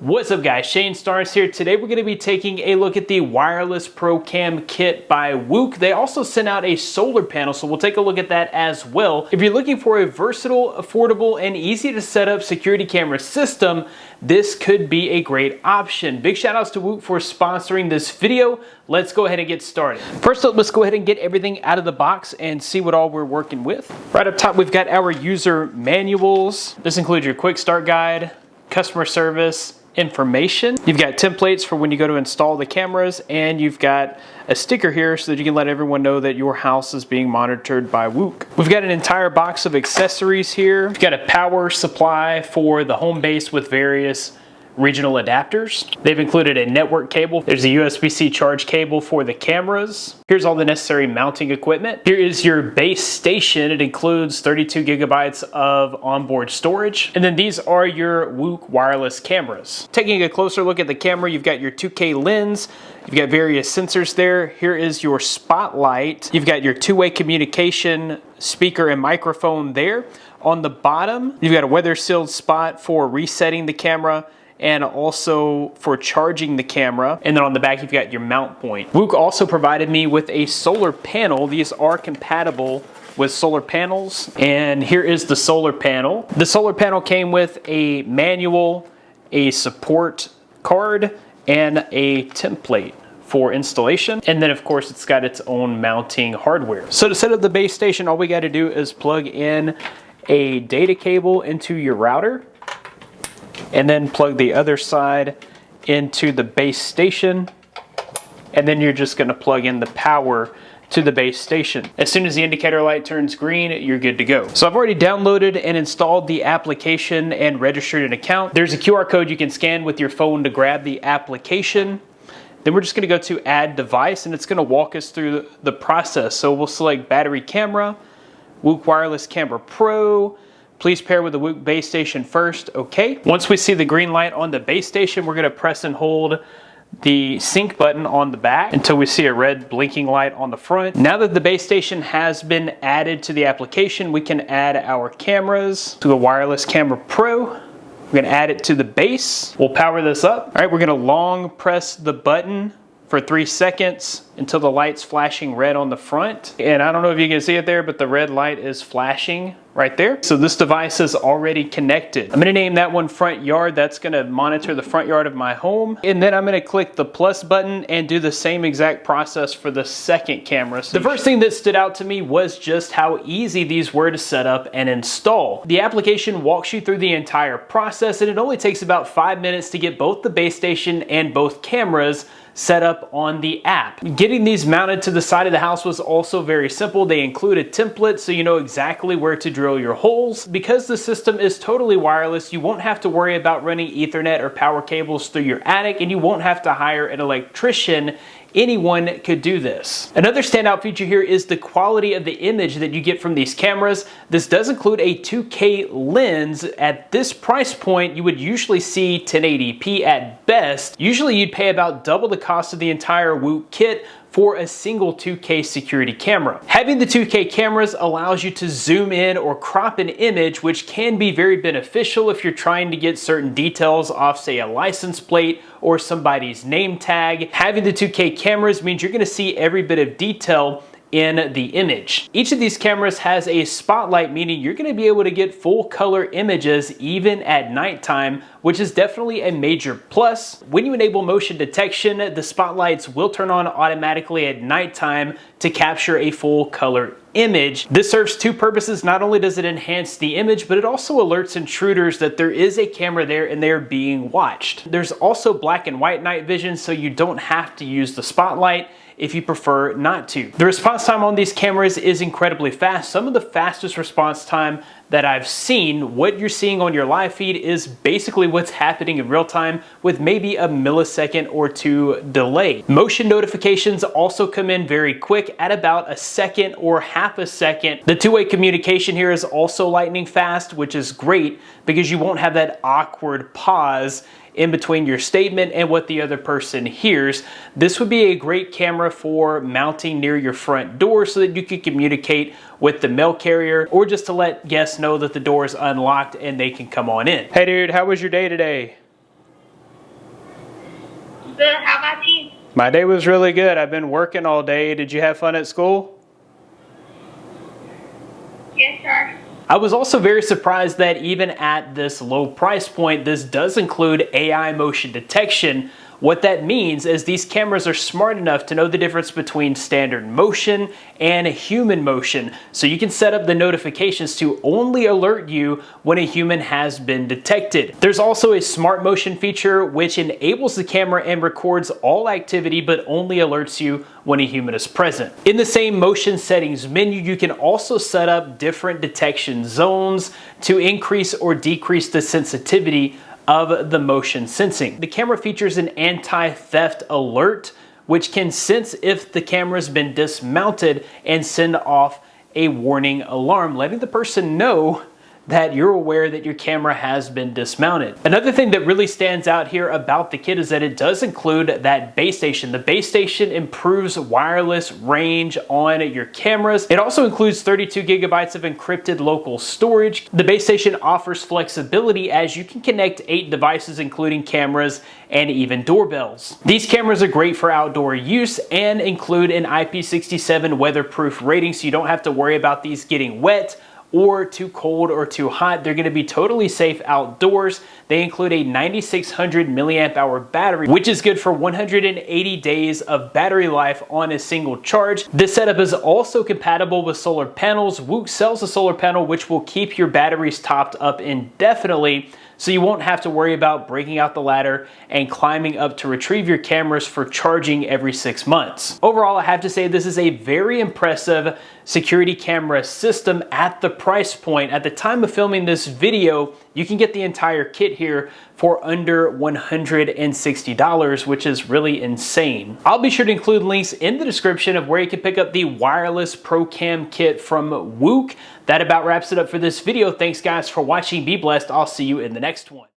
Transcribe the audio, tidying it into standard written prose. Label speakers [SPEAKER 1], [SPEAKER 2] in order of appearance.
[SPEAKER 1] What's up guys, Shane Stars here. Today we're going to be taking a look at the Wireless Pro Cam Kit by WUUK. They also sent out a solar panel, so we'll take a look at that as well. If you're looking for a versatile, affordable, and easy to set up security camera system, this could be a great option. Big shout outs to WUUK for sponsoring this video. Let's go ahead and get started. First up, let's go ahead and get everything out of the box and see what all we're working with. Right up top, we've got our user manuals. This includes your quick start guide, customer service, information. You've got templates for when you go to install the cameras, and you've got a sticker here so that you can let everyone know that your house is being monitored by WUUK. We've got an entire box of accessories here. We've got a power supply for the home base with various regional adapters. They've included a network cable. There's a USB-C charge cable for the cameras. Here's all the necessary mounting equipment. Here is your base station. It includes 32 gigabytes of onboard storage. And then these are your WUUK wireless cameras. Taking a closer look at the camera, you've got your 2K lens. You've got various sensors there. Here is your spotlight. You've got your two-way communication speaker and microphone there. On the bottom, you've got a weather-sealed spot for resetting the camera and also for charging the camera. And then on the back, you've got your mount point. WUUK also provided me with a solar panel. These are compatible with solar panels. And here is the solar panel. The solar panel came with a manual, a support card, and a template for installation. And then of course, it's got its own mounting hardware. So to set up the base station, all we got to do is plug in a data cable into your router, and then plug the other side into the base station, and then you're just going to plug in the power to the base station. As soon as the indicator light turns green, you're good to go. So I've already downloaded and installed the application and registered an account. There's a QR code you can scan with your phone to grab the application. Then we're just going to go to add device, and it's going to walk us through the process. So we'll select battery camera, WUUK Wireless Camera Pro. Please pair with the WUUK base station first. Okay. Once we see the green light on the base station, we're going to press and hold the sync button on the back until we see a red blinking light on the front. Now that the base station has been added to the application, we can add our cameras to the Wireless Camera Pro. We're going to add it to the base. We'll power this up. All right, we're going to long press the button for 3 seconds until the light's flashing red on the front. And I don't know if you can see it there, but the red light is flashing right there. So this device is already connected. I'm gonna name that one front yard. That's gonna monitor the front yard of my home. And then I'm gonna click the plus button and do the same exact process for the second camera. The first thing that stood out to me was just how easy these were to set up and install. The application walks you through the entire process, and it only takes about 5 minutes to get both the base station and both cameras set up on the app. Getting these mounted to the side of the house was also very simple. They include a template so you know exactly where to drill your holes. Because the system is totally wireless, you won't have to worry about running Ethernet or power cables through your attic, and you won't have to hire an electrician. Anyone could do this. Another standout feature here is the quality of the image that you get from these cameras. This does include a 2K lens. At this price point, you would usually see 1080p at best. Usually you'd pay about double the cost of the entire WUUK kit for a single 2K security camera. Having the 2K cameras allows you to zoom in or crop an image, which can be very beneficial if you're trying to get certain details off, say, a license plate or somebody's name tag. Having the 2K cameras means you're gonna see every bit of detail in the image. Each of these cameras has a spotlight, meaning you're going to be able to get full color images even at nighttime, which is definitely a major plus. When you enable motion detection, the spotlights will turn on automatically at nighttime to capture a full color image. This serves two purposes. Not only does it enhance the image, but it also alerts intruders that there is a camera there and they're being watched. There's also black and white night vision, so you don't have to use the spotlight if you prefer not to. The response time on these cameras is incredibly fast. Some of the fastest response time that I've seen. What you're seeing on your live feed is basically what's happening in real time with maybe a millisecond or two delay. Motion notifications also come in very quick at about a second or half a second. The two-way communication here is also lightning fast, which is great because you won't have that awkward pause in between your statement and what the other person hears. This would be a great camera for mounting near your front door so that you can communicate with the mail carrier or just to let guests know that the door is unlocked and they can come on in. Hey dude, how was your day today?
[SPEAKER 2] Good. How about you?
[SPEAKER 1] My day was really good. I've been working all day. Did you have fun at school?
[SPEAKER 2] Yes, sir.
[SPEAKER 1] I was also very surprised that even at this low price point, this does include AI motion detection. What that means is these cameras are smart enough to know the difference between standard motion and human motion. So you can set up the notifications to only alert you when a human has been detected. There's also a smart motion feature which enables the camera and records all activity but only alerts you when a human is present. In the same motion settings menu, you can also set up different detection zones to increase or decrease the sensitivity of the motion sensing. The camera features an anti-theft alert, which can sense if the camera's been dismounted and send off a warning alarm, letting the person know that you're aware that your camera has been dismounted. Another thing that really stands out here about the kit is that it does include that base station. The base station improves wireless range on your cameras. It also includes 32 gigabytes of encrypted local storage. The base station offers flexibility as you can connect 8 devices, including cameras and even doorbells. These cameras are great for outdoor use and include an IP67 weatherproof rating, so you don't have to worry about these getting wet or too cold or too hot. They're going to be totally safe outdoors. They include a 9600 milliamp hour battery, which is good for 180 days of battery life on a single charge. This setup is also compatible with solar panels. WUUK sells a solar panel which will keep your batteries topped up indefinitely, so you won't have to worry about breaking out the ladder and climbing up to retrieve your cameras for charging every 6 months. Overall, I have to say this is a very impressive security camera system at the price point. At the time of filming this video, you can get the entire kit here for under $160, which is really insane. I'll be sure to include links in the description of where you can pick up the wireless Pro Cam kit from WUUK. That about wraps it up for this video. Thanks guys for watching. Be blessed. I'll see you in the next one.